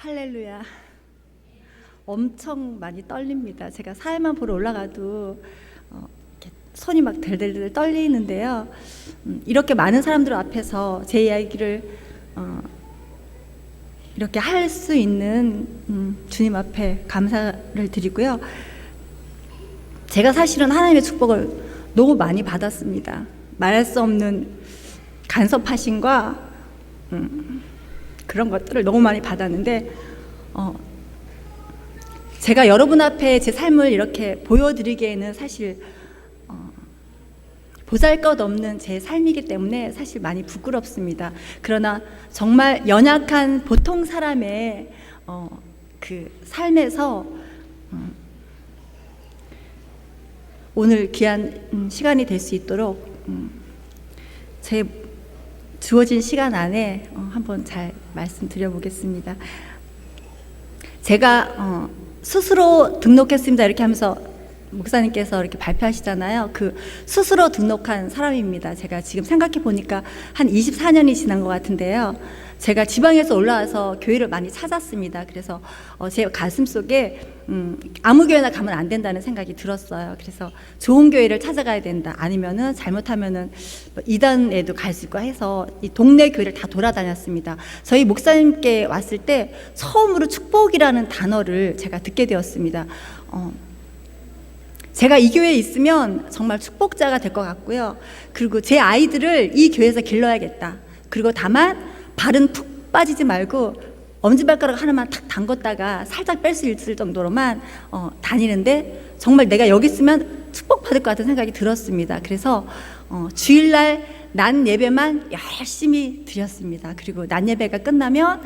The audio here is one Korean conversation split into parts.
할렐루야. 엄청 많이 떨립니다. 제가 사회만 보러 올라가도 이렇게 손이 막 덜덜덜 떨리는데요. 이렇게 많은 사람들 앞에서 제 이야기를 이렇게 할 수 있는 주님 앞에 감사를 드리고요. 제가 사실은 하나님의 축복을 너무 많이 받았습니다. 말할 수 없는 간섭하심과 그런 것들을 너무 많이 받았는데 제가 여러분 앞에 제 삶을 이렇게 보여드리기에는 사실 보잘것없는 제 삶이기 때문에 사실 많이 부끄럽습니다. 그러나 정말 연약한 보통 사람의 그 삶에서 오늘 귀한 시간이 될 수 있도록 제 주어진 시간 안에 한번 잘 말씀드려보겠습니다. 제가 스스로 등록했습니다 이렇게 하면서 목사님께서 이렇게 발표하시잖아요. 그 스스로 등록한 사람입니다. 제가 지금 생각해 보니까 한 24년이 지난 것 같은데요. 제가 지방에서 올라와서 교회를 많이 찾았습니다. 그래서 제 가슴 속에 아무 교회나 가면 안 된다는 생각이 들었어요. 그래서 좋은 교회를 찾아가야 된다. 아니면은 잘못하면은 이단에도 갈 수 있고 해서 이 동네 교회를 다 돌아다녔습니다. 저희 목사님께 왔을 때 처음으로 축복이라는 단어를 제가 듣게 되었습니다. 제가 이 교회에 있으면 정말 축복자가 될 것 같고요. 그리고 제 아이들을 이 교회에서 길러야겠다. 그리고 다만 발은 푹 빠지지 말고 엄지발가락 하나만 탁 담궜다가 살짝 뺄 수 있을 정도로만 다니는데 정말 내가 여기 있으면 축복받을 것 같은 생각이 들었습니다. 그래서 주일날 낮 예배만 열심히 드렸습니다. 그리고 낮 예배가 끝나면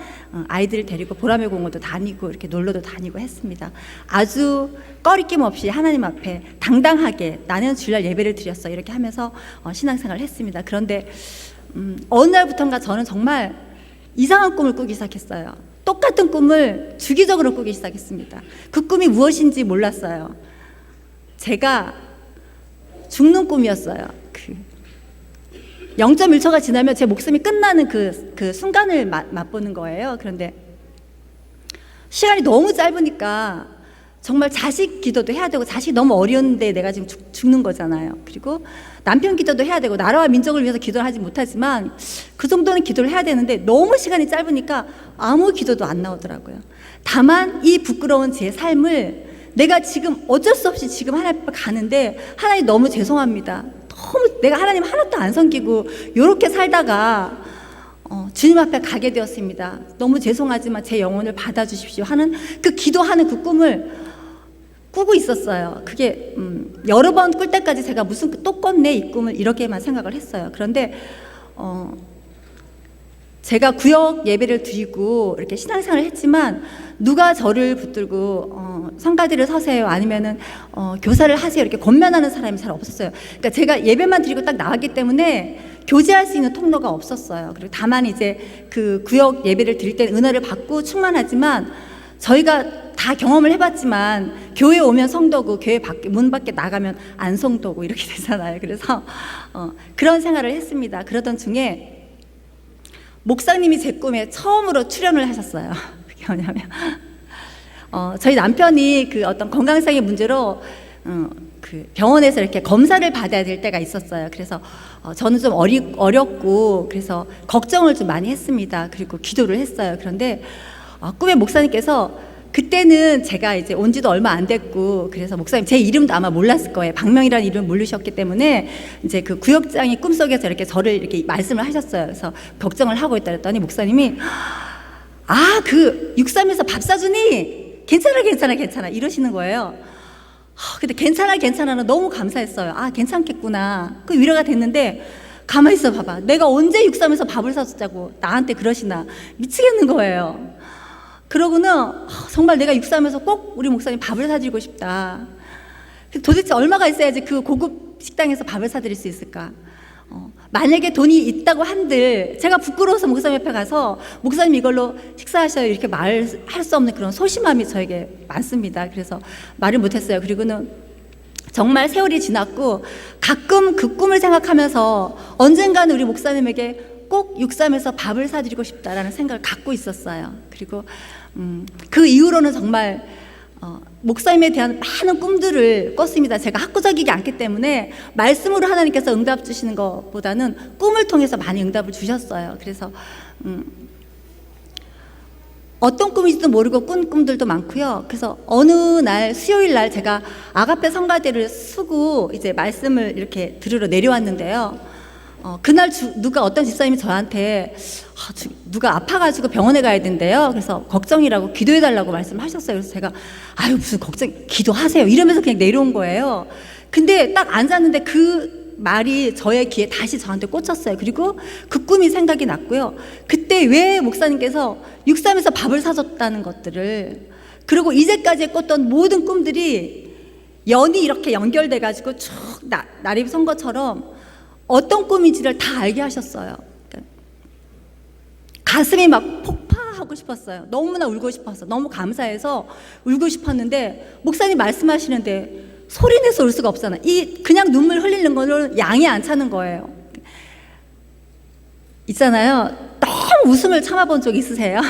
아이들을 데리고 보라매 공원도 다니고 이렇게 놀러도 다니고 했습니다. 아주 꺼리낌 없이 하나님 앞에 당당하게 나는 주일날 예배를 드렸어 이렇게 하면서 신앙생활을 했습니다. 그런데 어느 날부터인가 저는 정말 이상한 꿈을 꾸기 시작했어요. 똑같은 꿈을 주기적으로 꾸기 시작했습니다. 그 꿈이 무엇인지 몰랐어요. 제가 죽는 꿈이었어요. 0.1초가 지나면 제 목숨이 끝나는 그 순간을 맛보는 거예요. 그런데 시간이 너무 짧으니까 정말 자식 기도도 해야 되고 자식이 너무 어려운데 내가 지금 죽는 거잖아요. 그리고 남편 기도도 해야 되고 나라와 민족을 위해서 기도를 하지 못하지만 그 정도는 기도를 해야 되는데 너무 시간이 짧으니까 아무 기도도 안 나오더라고요. 다만 이 부끄러운 제 삶을 내가 지금 어쩔 수 없이 지금 하나님 앞에 가는데 하나님 너무 죄송합니다. 너무 내가 하나님 하나도 안 섬기고 이렇게 살다가 주님 앞에 가게 되었습니다. 너무 죄송하지만 제 영혼을 받아주십시오 하는 그 기도하는 그 꿈을 꾸고 있었어요. 그게 여러 번 꿀 때까지 제가 무슨 또 꿨네 이 꿈을 이렇게만 생각을 했어요. 그런데 제가 구역 예배를 드리고 이렇게 신앙생활을 했지만 누가 저를 붙들고 성가대를 서세요 아니면은 교사를 하세요 이렇게 권면하는 사람이 잘 없었어요. 그러니까 제가 예배만 드리고 딱 나왔기 때문에 교제할 수 있는 통로가 없었어요. 그리고 다만 이제 그 구역 예배를 드릴 때 은혜를 받고 충만하지만 저희가 다 경험을 해봤지만 교회 오면 성도고 교회 문 밖에 나가면 안 성도고 이렇게 되잖아요. 그래서 그런 생활을 했습니다. 그러던 중에 목사님이 제 꿈에 처음으로 출연을 하셨어요. 그게 뭐냐면 저희 남편이 그 어떤 건강상의 문제로 그 병원에서 이렇게 검사를 받아야 될 때가 있었어요. 그래서 저는 좀 어렸고 그래서 걱정을 좀 많이 했습니다. 그리고 기도를 했어요. 그런데 꿈에 목사님께서 그때는 제가 이제 온 지도 얼마 안 됐고 그래서 목사님 제 이름도 아마 몰랐을 거예요. 박명이라는 이름을 모르셨기 때문에 이제 그 구역장이 꿈속에서 이렇게 저를 이렇게 말씀을 하셨어요. 그래서 걱정을 하고 있다 그랬더니 목사님이 그 63에서 밥 사주니 괜찮아 이러시는 거예요. 근데 괜찮아는 너무 감사했어요. 괜찮겠구나. 그 위로가 됐는데 가만히 있어 봐봐. 내가 언제 63에서 밥을 사줬자고 나한테 그러시나 미치겠는 거예요. 그러고는 정말 내가 63에서 꼭 우리 목사님 밥을 사드리고 싶다. 도대체 얼마가 있어야지 그 고급 식당에서 밥을 사드릴 수 있을까? 만약에 돈이 있다고 한들 제가 부끄러워서 목사님 옆에 가서 목사님 이걸로 식사하셔요 이렇게 말할 수 없는 그런 소심함이 저에게 많습니다. 그래서 말을 못했어요. 그리고는 정말 세월이 지났고 가끔 그 꿈을 생각하면서 언젠가는 우리 목사님에게 꼭 육삼에서 밥을 사드리고 싶다라는 생각을 갖고 있었어요. 그리고 그 이후로는 정말 목사님에 대한 많은 꿈들을 꿨습니다. 제가 학구적이지 않기 때문에 말씀으로 하나님께서 응답 주시는 것보다는 꿈을 통해서 많이 응답을 주셨어요. 그래서 어떤 꿈인지도 모르고 꾼 꿈들도 많고요. 그래서 어느 날 수요일 날 제가 아가페 성가대를 쓰고 이제 말씀을 이렇게 들으러 내려왔는데요. 그날 누가 어떤 집사님이 저한테 누가 아파가지고 병원에 가야 된대요. 그래서 걱정이라고 기도해달라고 말씀하셨어요. 그래서 제가 아유 무슨 걱정, 기도하세요 이러면서 그냥 내려온 거예요. 근데 딱 앉았는데 그 말이 저의 귀에 다시 저한테 꽂혔어요. 그리고 그 꿈이 생각이 났고요. 그때 왜 목사님께서 육삼에서 밥을 사줬다는 것들을, 그리고 이제까지 꿨던 모든 꿈들이 연이 이렇게 연결돼가지고 쭉 나립 선 것처럼 어떤 꿈인지를 다 알게 하셨어요. 그러니까 가슴이 막 폭파하고 싶었어요. 너무나 울고 싶어서, 너무 감사해서 울고 싶었는데 목사님 말씀하시는데 소리내서 울 수가 없잖아요. 그냥 눈물 흘리는 거는 양이 안 차는 거예요. 있잖아요. 너무 웃음을 참아본 적 있으세요?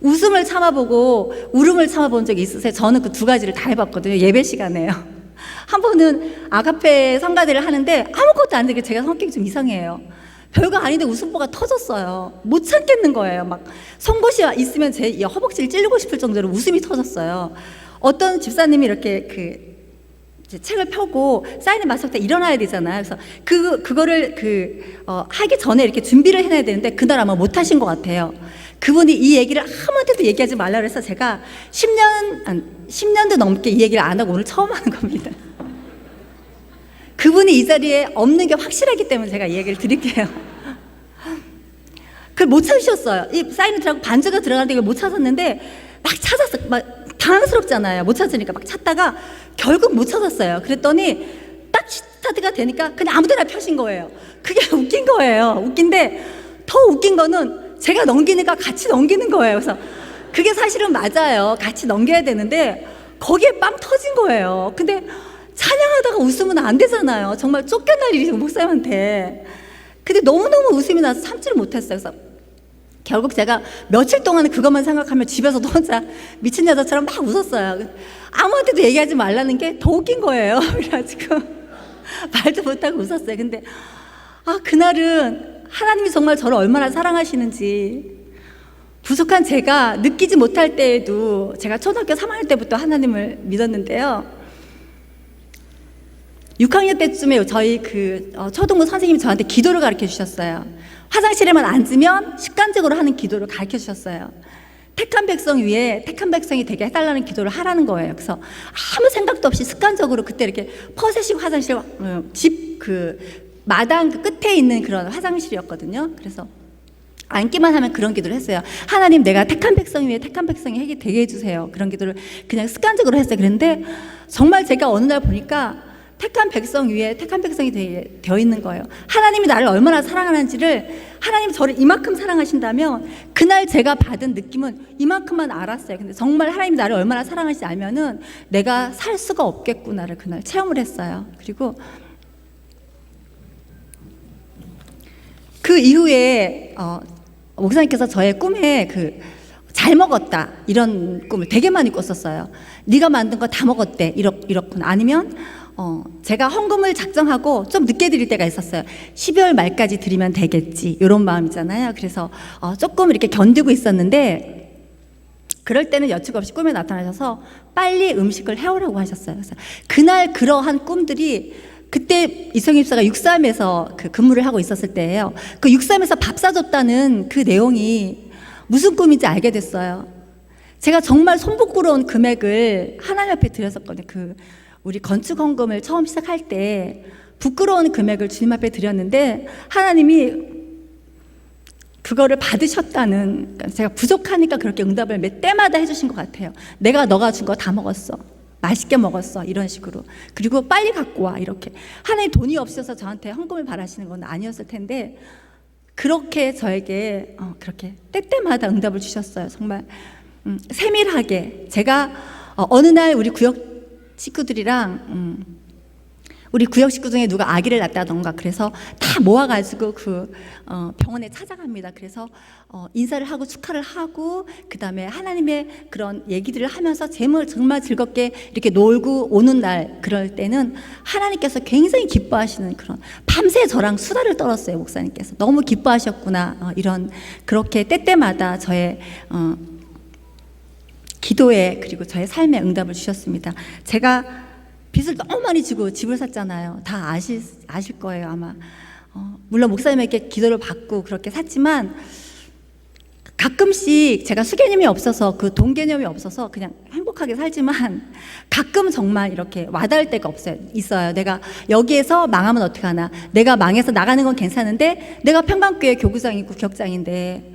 웃음을 참아보고 울음을 참아본 적 있으세요? 저는 그 두 가지를 다 해봤거든요. 예배 시간에요. 한 번은 아가페 성가대를 하는데 아무것도 안 되게, 제가 성격이 좀 이상해요. 별거 아닌데 웃음보가 터졌어요. 못 참겠는 거예요. 막 송곳이 있으면 제 허벅지를 찌르고 싶을 정도로 웃음이 터졌어요. 어떤 집사님이 이렇게 이제 책을 펴고 사인을 맞을 때 일어나야 되잖아요. 그래서 그거를 하기 전에 이렇게 준비를 해놔야 되는데 그날 아마 못 하신 것 같아요. 그분이 이 얘기를 아무한테도 얘기하지 말라 그래서 제가 10년도 넘게 이 얘기를 안 하고 오늘 처음 하는 겁니다. 그분이 이 자리에 없는 게 확실하기 때문에 제가 이 얘기를 드릴게요. 그걸 못 찾으셨어요. 이 사인을 들어가고 반주가 들어가는데 이걸 못 찾았는데 막 찾았어요. 막 당황스럽잖아요. 못 찾으니까 막 찾다가 결국 못 찾았어요. 그랬더니 딱 스타트가 되니까 그냥 아무 데나 펴신 거예요. 그게 웃긴 거예요. 웃긴데 더 웃긴 거는 제가 넘기니까 같이 넘기는 거예요. 그래서 그게 사실은 맞아요. 같이 넘겨야 되는데 거기에 빵 터진 거예요. 근데 찬양하다가 웃으면 안 되잖아요. 정말 쫓겨날 일이 목사님한테. 근데 너무너무 웃음이 나서 참지를 못했어요. 그래서 결국 제가 며칠 동안 그것만 생각하며 집에서도 혼자 미친 여자처럼 막 웃었어요. 아무한테도 얘기하지 말라는 게 더 웃긴 거예요. 그래가지고 말도 못하고 웃었어요. 근데 그날은 하나님이 정말 저를 얼마나 사랑하시는지, 부족한 제가 느끼지 못할 때에도, 제가 초등학교 3학년 때부터 하나님을 믿었는데요. 6학년 때쯤에 저희 초등부 선생님이 저한테 기도를 가르쳐 주셨어요. 화장실에만 앉으면 습관적으로 하는 기도를 가르쳐 주셨어요. 택한 백성 위에 택한 백성이 되게 해달라는 기도를 하라는 거예요. 그래서 아무 생각도 없이 습관적으로 그때 이렇게 퍼세식 화장실, 집 마당 끝에 있는 그런 화장실이었거든요. 그래서 앉기만 하면 그런 기도를 했어요. 하나님, 내가 택한 백성 위에 택한 백성이 되게 해주세요. 그런 기도를 그냥 습관적으로 했어요. 그런데 정말 제가 어느 날 보니까 택한 백성 위에 택한 백성이 되어 있는 거예요. 하나님이 나를 얼마나 사랑하는지를, 하나님이 저를 이만큼 사랑하신다면 그날 제가 받은 느낌은 이만큼만 알았어요. 근데 정말 하나님이 나를 얼마나 사랑하시지 알면은 내가 살 수가 없겠구나를 그날 체험을 했어요. 그리고 그 이후에 목사님께서 저의 꿈에 잘 먹었다 이런 꿈을 되게 많이 꿨었어요. 네가 만든 거 다 먹었대, 이렇구나. 아니면 제가 헌금을 작정하고 좀 늦게 드릴 때가 있었어요. 12월 말까지 드리면 되겠지, 이런 마음이잖아요. 그래서 조금 이렇게 견디고 있었는데 그럴 때는 여측 없이 꿈에 나타나셔서 빨리 음식을 해오라고 하셨어요. 그래서 그날 그러한 꿈들이, 그때 이성희 집사가 육삼에서 근무를 하고 있었을 때예요. 그 육삼에서 밥 사줬다는 그 내용이 무슨 꿈인지 알게 됐어요. 제가 정말 손부끄러운 금액을 하나님 앞에 드렸었거든요. 우리 건축 헌금을 처음 시작할 때 부끄러운 금액을 주님 앞에 드렸는데 하나님이 그거를 받으셨다는, 그러니까 제가 부족하니까 그렇게 응답을 몇 때마다 해주신 것 같아요. 너가 준 거 다 먹었어, 맛있게 먹었어, 이런 식으로. 그리고 빨리 갖고 와, 이렇게. 하나님 돈이 없어서 저한테 헌금을 바라시는 건 아니었을 텐데 그렇게 저에게 그렇게 때때마다 응답을 주셨어요. 정말 세밀하게. 제가 어느 날 우리 구역 식구들이랑 우리 구역 식구 중에 누가 아기를 낳았다던가 그래서 다 모아가지고 병원에 찾아갑니다. 그래서 인사를 하고 축하를 하고 그 다음에 하나님의 그런 얘기들을 하면서 정말 즐겁게 이렇게 놀고 오는 날, 그럴 때는 하나님께서 굉장히 기뻐하시는 그런, 밤새 저랑 수다를 떨었어요. 목사님께서 너무 기뻐하셨구나, 그렇게 때때마다 저의 기도에 그리고 저의 삶에 응답을 주셨습니다. 제가 빚을 너무 많이 지고 집을 샀잖아요. 다 아실 거예요, 아마. 물론 목사님에게 기도를 받고 그렇게 샀지만 가끔씩 제가 수개념이 없어서 돈 개념이 없어서 그냥 행복하게 살지만 가끔 정말 이렇게 와닿을 때가 있어요. 내가 여기에서 망하면 어떡하나, 내가 망해서 나가는 건 괜찮은데 내가 평강교회 교구장이고 기억장인데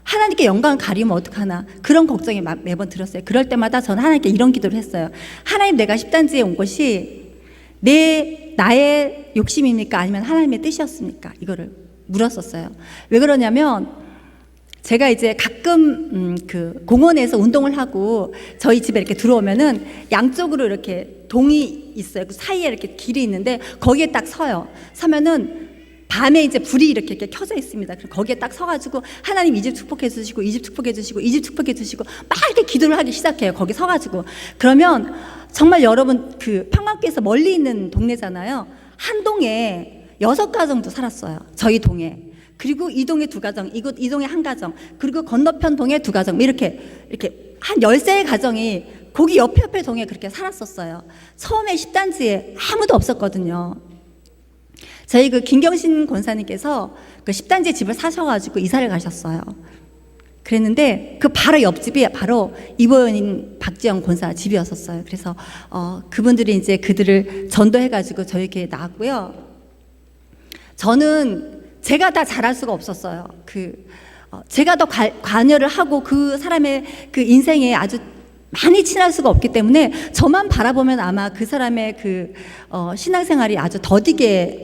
하나님께 영광을 가리면 어떡하나, 그런 걱정이 매번 들었어요. 그럴 때마다 저는 하나님께 이런 기도를 했어요. 하나님, 내가 10단지에 온 것이 나의 욕심입니까? 아니면 하나님의 뜻이었습니까? 이거를 물었었어요. 왜 그러냐면 제가 이제 가끔 공원에서 운동을 하고 저희 집에 이렇게 들어오면은 양쪽으로 이렇게 동이 있어요. 그 사이에 이렇게 길이 있는데 거기에 딱 서면은 밤에 이제 불이 이렇게 켜져 있습니다. 그럼 거기에 딱 서가지고 하나님 이 집 축복해 주시고, 이 집 축복해 주시고, 이 집 축복해 주시고 막 이렇게 기도를 하기 시작해요. 거기 서가지고. 그러면 정말 여러분 평강교회에서 멀리 있는 동네잖아요. 한 동에 6가정도 살았어요. 저희 동에. 그리고 이 동에 2가정, 이 동에 1가정, 그리고 건너편 동에 2가정, 이렇게 한 13가정이 거기 옆에 동에 그렇게 살았었어요. 처음에 10단지에 아무도 없었거든요. 저희 김경신 권사님께서 10단지 집을 사셔가지고 이사를 가셨어요. 그랬는데 바로 옆집이 바로 이보연인 박지영 권사 집이었었어요. 그래서 그분들이 이제 그들을 전도해가지고 저에게 나왔고요. 저는 제가 다 잘할 수가 없었어요. 제가 더 관여를 하고 그 사람의 인생에 아주 많이 친할 수가 없기 때문에 저만 바라보면 아마 그 사람의 신앙생활이 아주 더디게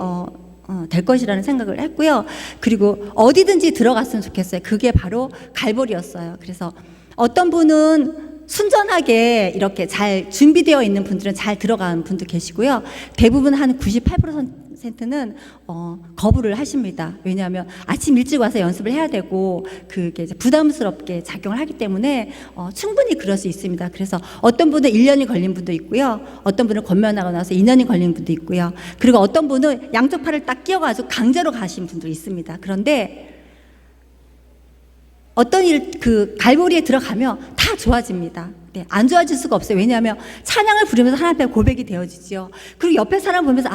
될 것이라는 생각을 했고요. 그리고 어디든지 들어갔으면 좋겠어요. 그게 바로 갈보리였어요. 그래서 어떤 분은 순전하게 이렇게 잘 준비되어 있는 분들은 잘 들어간 분도 계시고요. 대부분 한 98%는 거부를 하십니다. 왜냐하면 아침 일찍 와서 연습을 해야 되고 그게 이제 부담스럽게 작용을 하기 때문에 충분히 그럴 수 있습니다. 그래서 어떤 분은 1년이 걸린 분도 있고요. 어떤 분은 권면하고 나서 2년이 걸린 분도 있고요. 그리고 어떤 분은 양쪽 팔을 딱 끼워가지고 강제로 가신 분도 있습니다. 그런데 어떤 갈보리에 들어가면 다 좋아집니다. 네, 안 좋아질 수가 없어요. 왜냐하면 찬양을 부르면서 하나님 앞에 고백이 되어지죠. 그리고 옆에 사람 보면서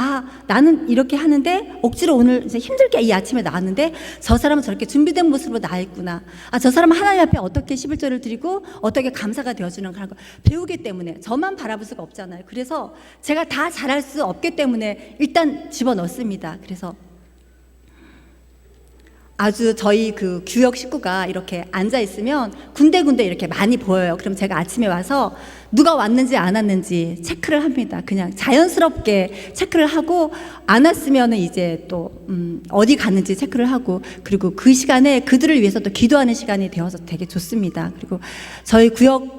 나는 이렇게 하는데 억지로 오늘 이제 힘들게 이 아침에 나왔는데 저 사람은 저렇게 준비된 모습으로 나와 있구나. 저 사람은 하나님 앞에 어떻게 11절을 드리고 어떻게 감사가 되어주는 걸 배우기 때문에 저만 바라볼 수가 없잖아요. 그래서 제가 다 잘할 수 없기 때문에 일단 집어넣습니다. 그래서 아주 저희 구역 식구가 이렇게 앉아 있으면 군데군데 이렇게 많이 보여요. 그럼 제가 아침에 와서 누가 왔는지 안 왔는지 체크를 합니다. 그냥 자연스럽게 체크를 하고 안 왔으면은 이제 또 어디 갔는지 체크를 하고, 그리고 그 시간에 그들을 위해서 또 기도하는 시간이 되어서 되게 좋습니다. 그리고 저희 구역은요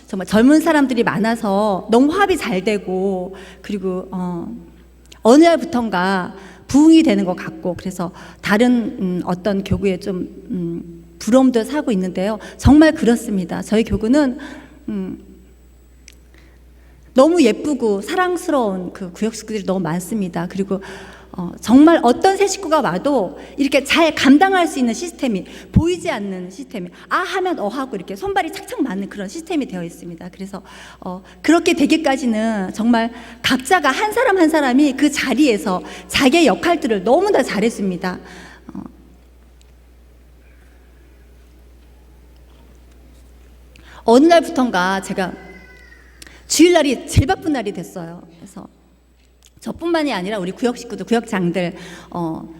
정말 젊은 사람들이 많아서 너무 화합이 잘 되고, 그리고 어느 날부턴가 부흥이 되는 것 같고, 그래서 다른 어떤 교구에 좀 부러움도 사고 있는데요. 정말 그렇습니다. 저희 교구는 너무 예쁘고 사랑스러운 구역 식구들이 너무 많습니다. 그리고 정말 어떤 새 식구가 와도 이렇게 잘 감당할 수 있는 시스템이, 보이지 않는 시스템이, 하면 하고 이렇게 손발이 착착 맞는 그런 시스템이 되어 있습니다. 그래서 그렇게 되기까지는 정말 각자가 한 사람 한 사람이 그 자리에서 자기의 역할들을 너무나 잘했습니다. 어느 날부턴가 제가 주일날이 제일 바쁜 날이 됐어요. 그래서 저뿐만이 아니라 우리 구역 식구들, 구역장들,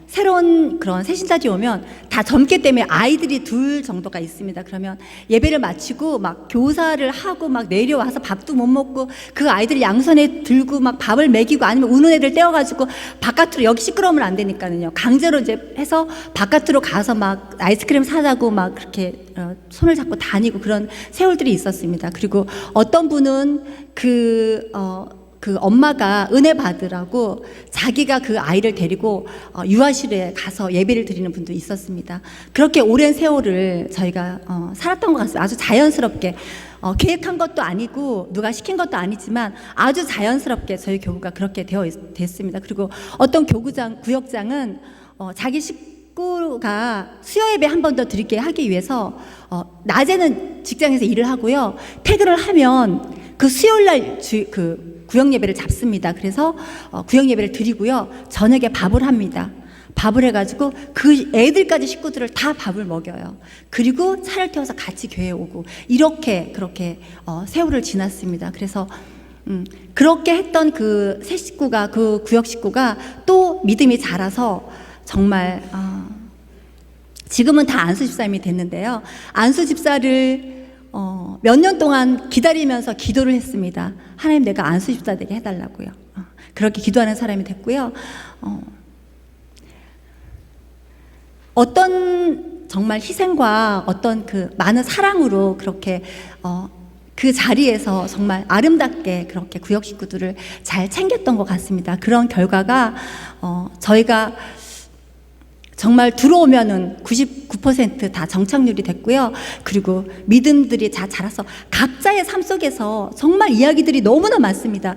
새로운 그런 새신자들이 오면 다 젊기 때문에 아이들이 2 정도가 있습니다. 그러면 예배를 마치고 막 교사를 하고 막 내려와서 밥도 못 먹고 그 아이들 양손에 들고 막 밥을 먹이고, 아니면 우는 애들 떼어가지고 바깥으로, 여기 시끄러우면 안 되니까는요, 강제로 이제 해서 바깥으로 가서 막 아이스크림 사자고 막 그렇게 손을 잡고 다니고 그런 세월들이 있었습니다. 그리고 어떤 분은 그 엄마가 은혜 받으라고 자기가 그 아이를 데리고 유아실에 가서 예배를 드리는 분도 있었습니다. 그렇게 오랜 세월을 저희가 살았던 것 같습니다. 아주 자연스럽게 계획한 것도 아니고 누가 시킨 것도 아니지만 아주 자연스럽게 저희 교구가 그렇게 됐습니다. 그리고 어떤 구역장은 자기 식구가 수요 예배 한 번 더 드리게 하기 위해서 낮에는 직장에서 일을 하고요, 퇴근을 하면 그 수요일 날 그 구역 예배를 잡습니다. 그래서 구역 예배를 드리고요, 저녁에 밥을 합니다. 밥을 해가지고 그 애들까지 식구들을 다 밥을 먹여요. 그리고 차를 태워서 같이 교회에 오고 그렇게 세월을 지났습니다. 그래서 그렇게 했던 그 세 식구가, 그 구역 식구가 또 믿음이 자라서 정말 지금은 다 안수 집사님이 됐는데요, 안수 집사를 몇 년 동안 기다리면서 기도를 했습니다. 하나님, 내가 안수 집사 되게 해달라고요. 그렇게 기도하는 사람이 됐고요. 어떤 정말 희생과 어떤 그 많은 사랑으로 그렇게 그 자리에서 정말 아름답게 그렇게 구역 식구들을 잘 챙겼던 것 같습니다. 그런 결과가 저희가 정말 들어오면은 99% 다 정착률이 됐고요. 그리고 믿음들이 다 자라서 각자의 삶 속에서 정말 이야기들이 너무나 많습니다.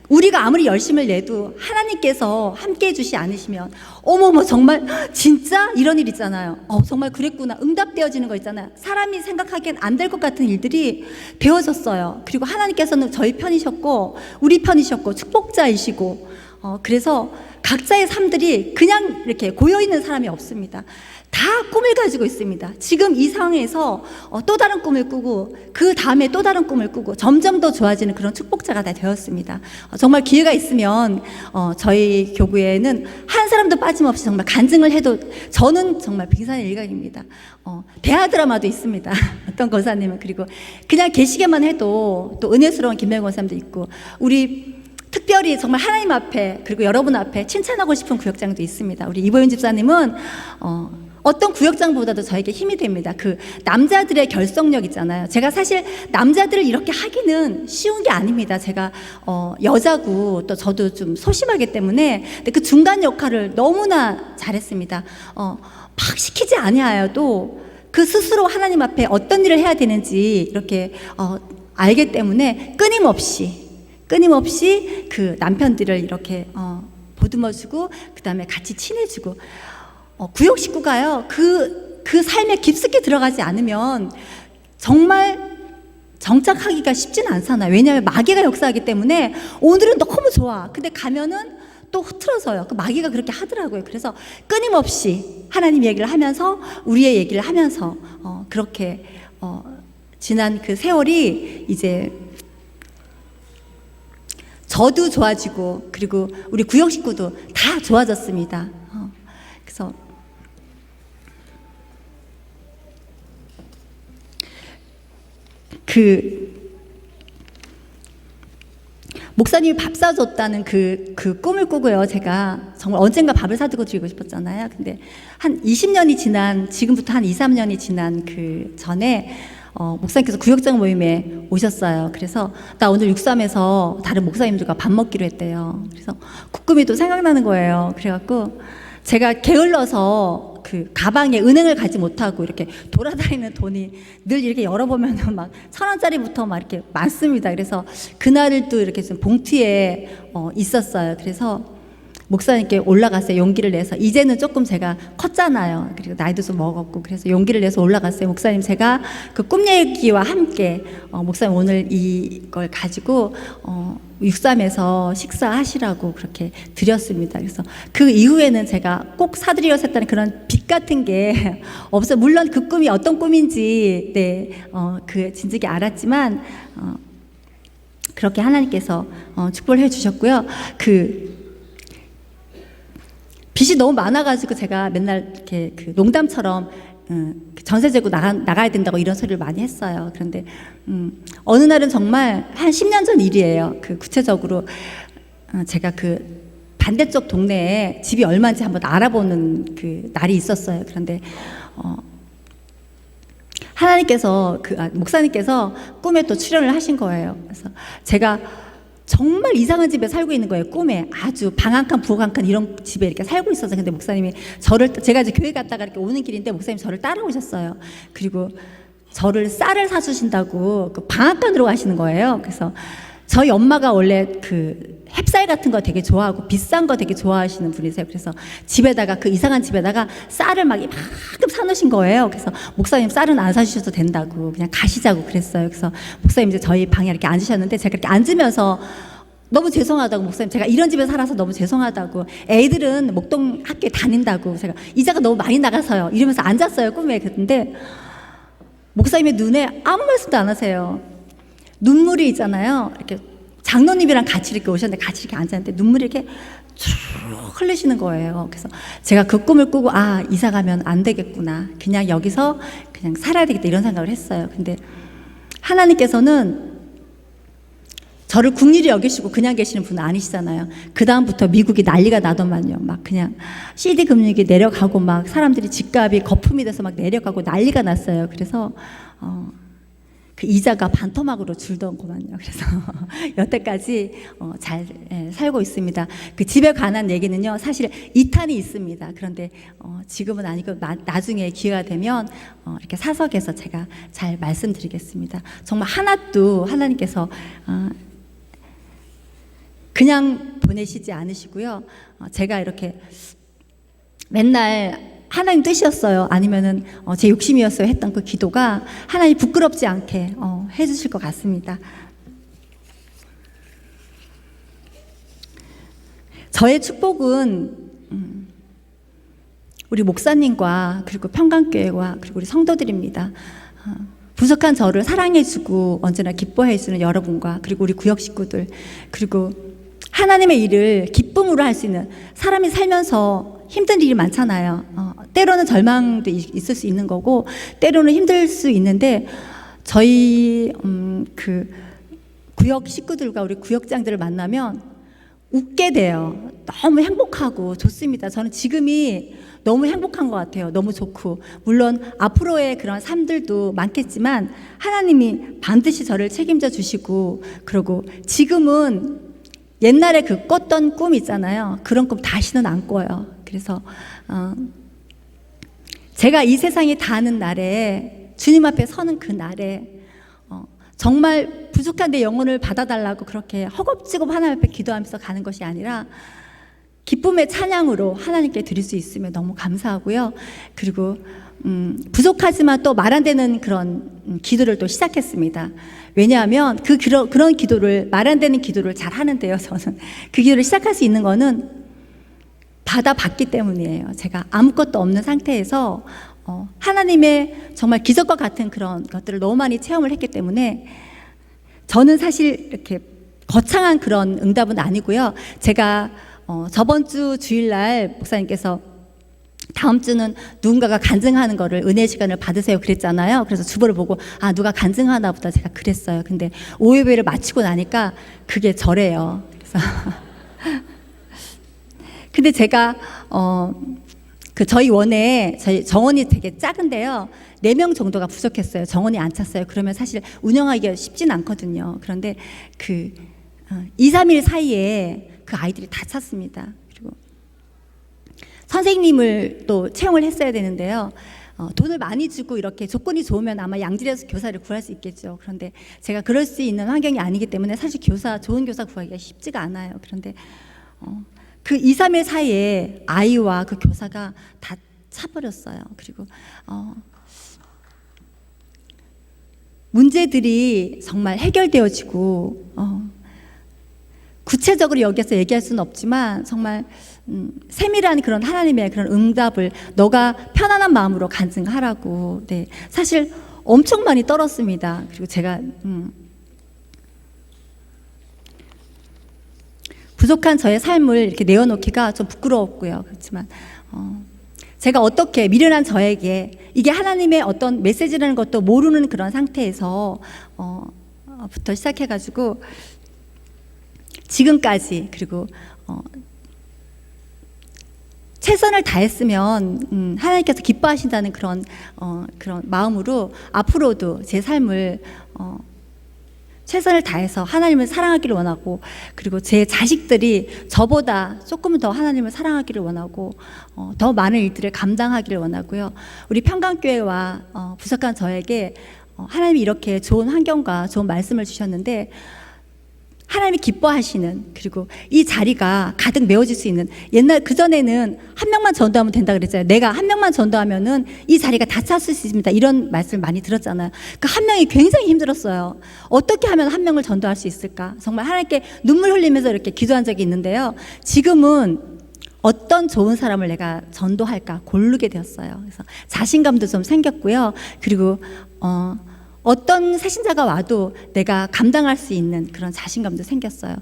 우리가 아무리 열심을 내도 하나님께서 함께 해주시 않으시면 어머머 정말 진짜 이런 일 있잖아요. 정말 그랬구나, 응답되어지는 거 있잖아요. 사람이 생각하기엔 안 될 것 같은 일들이 되어졌어요. 그리고 하나님께서는 저희 편이셨고 우리 편이셨고 축복자이시고 그래서 각자의 삶들이 그냥 이렇게 고여있는 사람이 없습니다. 다 꿈을 가지고 있습니다. 지금 이 상황에서 또 다른 꿈을 꾸고 그 다음에 또 다른 꿈을 꾸고 점점 더 좋아지는 그런 축복자가 다 되었습니다. 정말 기회가 있으면 저희 교구에는 한 사람도 빠짐없이 정말 간증을 해도 저는 정말 빙산의 일각입니다. 대하 드라마도 있습니다. 어떤 권사님은, 그리고 그냥 계시게만 해도 또 은혜스러운 김명희 권사님도 있고, 우리 특별히 정말 하나님 앞에 그리고 여러분 앞에 칭찬하고 싶은 구역장도 있습니다. 우리 이보윤 집사님은 어떤 구역장보다도 저에게 힘이 됩니다. 그 남자들의 결속력 있잖아요. 제가 사실 남자들을 이렇게 하기는 쉬운 게 아닙니다. 제가 여자고 또 저도 좀 소심하기 때문에, 근데 그 중간 역할을 너무나 잘했습니다. 막 시키지 아니하여도 그 스스로 하나님 앞에 어떤 일을 해야 되는지 이렇게 알기 때문에 끊임없이 그 남편들을 이렇게 보듬어주고 그 다음에 같이 친해주고, 구역 식구가요 그 삶에 깊숙이 들어가지 않으면 정말 정착하기가 쉽지는 않잖아요. 왜냐하면 마귀가 역사하기 때문에 오늘은 너무 좋아, 근데 가면은 또 흐트러져요. 그 마귀가 그렇게 하더라고요. 그래서 끊임없이 하나님 얘기를 하면서 우리의 얘기를 하면서 그렇게 지난 그 세월이 이제 저도 좋아지고 그리고 우리 구역 식구도 다 좋아졌습니다. 그래서 목사님이 밥 사줬다는 그 꿈을 꾸고요. 제가 정말 언젠가 밥을 사주고 드리고 싶었잖아요. 근데 한 20년이 지난, 지금부터 한 2, 3년이 지난 그 전에 목사님께서 구역장 모임에 오셨어요. 그래서 나 오늘 63에서 다른 목사님들과 밥 먹기로 했대요. 그래서 그 꿈이 또 생각나는 거예요. 그래갖고 제가 게을러서 그 가방에 은행을 가지 못하고 이렇게 돌아다니는 돈이 늘 이렇게 열어보면 막 1,000원짜리부터 막 이렇게 많습니다. 그래서 그날을 또 이렇게 좀 봉투에 있었어요. 그래서 목사님께 올라갔어요. 용기를 내서. 이제는 조금 제가 컸잖아요. 그리고 나이도 좀 먹었고, 그래서 용기를 내서 올라갔어요. 목사님, 제가 그 꿈 얘기와 함께 목사님 오늘 이걸 가지고 63에서 식사하시라고 그렇게 드렸습니다. 그래서 그 이후에는 제가 꼭 사드리려고 했다는 그런 빚 같은 게 없어요. 물론 그 꿈이 어떤 꿈인지 그 진즉에 알았지만 그렇게 하나님께서 축복을 해주셨고요. 그 빚이 너무 많아가지고 제가 맨날 이렇게 그 농담처럼 전세 재고 나가야 된다고 이런 소리를 많이 했어요. 그런데 어느 날은 정말 한 10년 전 일이에요. 그 구체적으로 제가 그 반대쪽 동네에 집이 얼마인지 한번 알아보는 그 날이 있었어요. 그런데 하나님께서 목사님께서 꿈에 또 출연을 하신 거예요. 그래서 제가 정말 이상한 집에 살고 있는 거예요. 꿈에 아주 방 한 칸, 부엌 한 칸 이런 집에 이렇게 살고 있어서, 근데 목사님이 제가 이제 교회 갔다가 이렇게 오는 길인데 목사님 저를 따라오셨어요. 그리고 저를 쌀을 사주신다고 그 방앗간으로 가시는 거예요. 그래서 저희 엄마가 원래 그 햅쌀 같은 거 되게 좋아하고 비싼 거 되게 좋아하시는 분이세요. 그래서 집에다가, 그 이상한 집에다가 쌀을 막 이만큼 사놓으신 거예요. 그래서 목사님 쌀은 안 사주셔도 된다고 그냥 가시자고 그랬어요. 그래서 목사님 이제 저희 방에 이렇게 앉으셨는데 제가 이렇게 앉으면서 너무 죄송하다고, 목사님 제가 이런 집에 살아서 너무 죄송하다고, 애들은 목동 학교에 다닌다고, 제가 이자가 너무 많이 나가서요 이러면서 앉았어요, 꿈에. 근데 목사님의 눈에 아무 말씀도 안 하세요. 눈물이 있잖아요. 이렇게 장로님이랑 같이 이렇게 오셨는데 같이 이렇게 앉았는데 눈물이 이렇게 쭉 흘리시는 거예요. 그래서 제가 그 꿈을 꾸고, 아, 이사 가면 안 되겠구나, 그냥 여기서 그냥 살아야 되겠다, 이런 생각을 했어요. 근데 하나님께서는 저를 국리를 여기시고 그냥 계시는 분은 아니시잖아요. 그 다음부터 미국이 난리가 나더만요. 막 그냥 CD 금융이 내려가고 막 사람들이 집값이 거품이 돼서 막 내려가고 난리가 났어요. 그래서 그 이자가 반토막으로 줄더구만요. 그래서 여태까지 잘 살고 있습니다. 그 집에 관한 얘기는요, 사실 2탄이 있습니다. 그런데 지금은 아니고 나중에 기회가 되면 이렇게 사석에서 제가 잘 말씀드리겠습니다. 정말 하나도 하나님께서 그냥 보내시지 않으시고요. 제가 이렇게 맨날 하나님 뜻이었어요, 아니면은 제 욕심이었어요 했던 그 기도가 하나님 부끄럽지 않게 해주실 것 같습니다. 저의 축복은 우리 목사님과 그리고 평강교회와 그리고 우리 성도들입니다. 부족한 저를 사랑해주고 언제나 기뻐해주는 여러분과, 그리고 우리 구역 식구들, 그리고 하나님의 일을 기쁨으로 할 수 있는, 사람이 살면서 힘든 일이 많잖아요. 때로는 절망도 있을 수 있는 거고 때로는 힘들 수 있는데, 저희 그 구역 식구들과 우리 구역장들을 만나면 웃게 돼요. 너무 행복하고 좋습니다. 저는 지금이 너무 행복한 것 같아요. 너무 좋고, 물론 앞으로의 그런 삶들도 많겠지만 하나님이 반드시 저를 책임져 주시고, 그리고 지금은 옛날에 그 꿨던 꿈 있잖아요. 그런 꿈 다시는 안 꿔요. 그래서 제가 이 세상이 다하는 날에, 주님 앞에 서는 그 날에 정말 부족한 내 영혼을 받아달라고 그렇게 허겁지겁 하나님 앞에 기도하면서 가는 것이 아니라 기쁨의 찬양으로 하나님께 드릴 수 있으면 너무 감사하고요. 그리고 부족하지만 또 말 안 되는 그런 기도를 또 시작했습니다. 왜냐하면 그런 기도를, 말 안 되는 기도를 잘 하는데요, 저는 그 기도를 시작할 수 있는 거는 받아봤기 때문이에요. 제가 아무것도 없는 상태에서 하나님의 정말 기적과 같은 그런 것들을 너무 많이 체험을 했기 때문에, 저는 사실 이렇게 거창한 그런 응답은 아니고요. 제가 저번 주 주일날 목사님께서 다음 주는 누군가가 간증하는 거를 은혜 시간을 받으세요 그랬잖아요. 그래서 주보를 보고, 아, 누가 간증하나 보다 제가 그랬어요. 근데 5예배를 마치고 나니까 그게 저래요. 그래서 근데 제가 그 저희 원에, 저희 정원이 되게 작은데요, 4명 정도가 부족했어요. 정원이 안 찼어요. 그러면 사실 운영하기가 쉽진 않거든요. 그런데 그 2, 3일 사이에 그 아이들이 다 찼습니다. 그리고 선생님을 또 채용을 했어야 되는데요, 돈을 많이 주고 이렇게 조건이 좋으면 아마 양질에서 교사를 구할 수 있겠죠. 그런데 제가 그럴 수 있는 환경이 아니기 때문에 사실 좋은 교사 구하기가 쉽지가 않아요. 그런데 그 2, 3일 사이에 아이와 그 교사가 다 차버렸어요. 그리고 문제들이 정말 해결되어지고, 구체적으로 여기서 얘기할 수는 없지만 정말 세밀한 그런 하나님의 그런 응답을 너가 편안한 마음으로 간증하라고, 네, 사실 엄청 많이 떨었습니다. 그리고 제가 부족한 저의 삶을 이렇게 내어놓기가 좀 부끄러웠고요. 그렇지만 제가 어떻게 미련한 저에게 이게 하나님의 어떤 메시지라는 것도 모르는 그런 상태에서 부터 시작해가지고 지금까지, 그리고 최선을 다했으면 하나님께서 기뻐하신다는 그런 마음으로 앞으로도 제 삶을 최선을 다해서 하나님을 사랑하기를 원하고, 그리고 제 자식들이 저보다 조금 더 하나님을 사랑하기를 원하고, 더 많은 일들을 감당하기를 원하고요. 우리 평강교회와 부석한 저에게 하나님이 이렇게 좋은 환경과 좋은 말씀을 주셨는데, 하나님이 기뻐하시는, 그리고 이 자리가 가득 메워질 수 있는, 옛날 그전에는 한 명만 전도하면 된다 그랬잖아요. 내가 한 명만 전도하면은 이 자리가 다 찼을 수 있습니다, 이런 말씀을 많이 들었잖아요. 그 한 명이 굉장히 힘들었어요. 어떻게 하면 한 명을 전도할 수 있을까? 정말 하나님께 눈물 흘리면서 이렇게 기도한 적이 있는데요. 지금은 어떤 좋은 사람을 내가 전도할까 고르게 되었어요. 그래서 자신감도 좀 생겼고요. 그리고 어떤 새신자가 와도 내가 감당할 수 있는 그런 자신감도 생겼어요.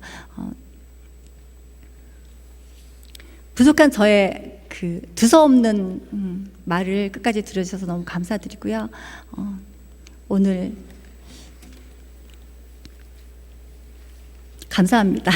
부족한 저의 그 두서없는 말을 끝까지 들어주셔서 너무 감사드리고요. 오늘 감사합니다.